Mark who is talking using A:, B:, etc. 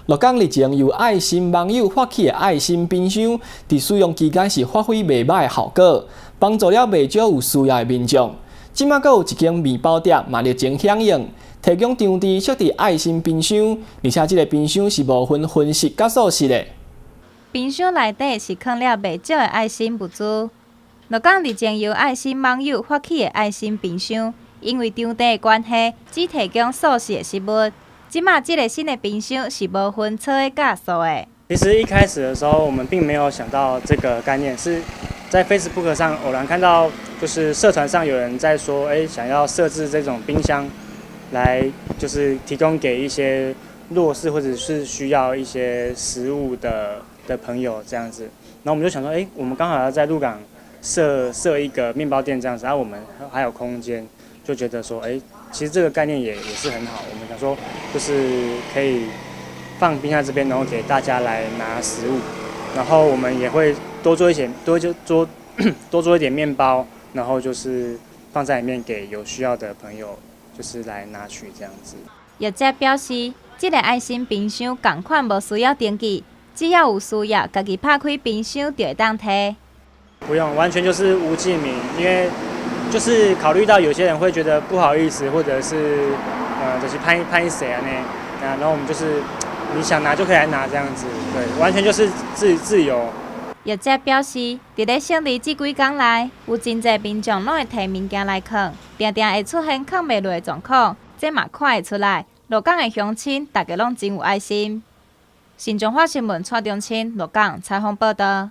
A: 鹿港日前由爱心网友发起的爱心冰箱，伫使用期间是发挥袂歹的效果，帮助了袂少有需要的民众。即马阁有一间面包店嘛热情响应，提供场地设置爱心冰箱，而且这个冰箱是无分荤食甲素食的。
B: 冰箱内底是放了袂少的爱心物资。鹿港日前由爱心网友发起的爱心冰箱，因为场地的关系，只提供素食的食物。即马这个新的冰箱是无分初的甲素的。
C: 其实一开始的时候，我们并没有想到这个概念，是在 Facebook 上偶然看到，就是社团上有人在说，想要设置这种冰箱，来就是提供给一些弱势或者是需要一些食物的朋友这样子。然后我们就想说，我们刚好要在鹿港设一个面包店这样子，然后我们还有空间，就觉得说，其实这个概念也是很好。我们想说，就是可以放冰箱这边，然后给大家来拿食物，然后我们也会多做一点面包，然后就是放在里面给有需要的朋友，就是来拿取这样子。
B: 业者表示，这个爱心冰箱同款无需要登记，只要有需要，家己拍开冰箱就会当摕。
C: 不用，完全就是无记名，因为就是考虑到有些人会觉得不好意思，或者是就是拍谁啊那，然后我们就是你想拿就可以来拿这样子，对，完全就是自由。
B: 业者表示，伫咧胜利这几天内，有真侪民众拢会摕物件来放，定定会出现放袂落的状况，这嘛看会出来。鹿港的乡亲大家拢真有爱心。新中华新闻蔡中清鹿港采访报道。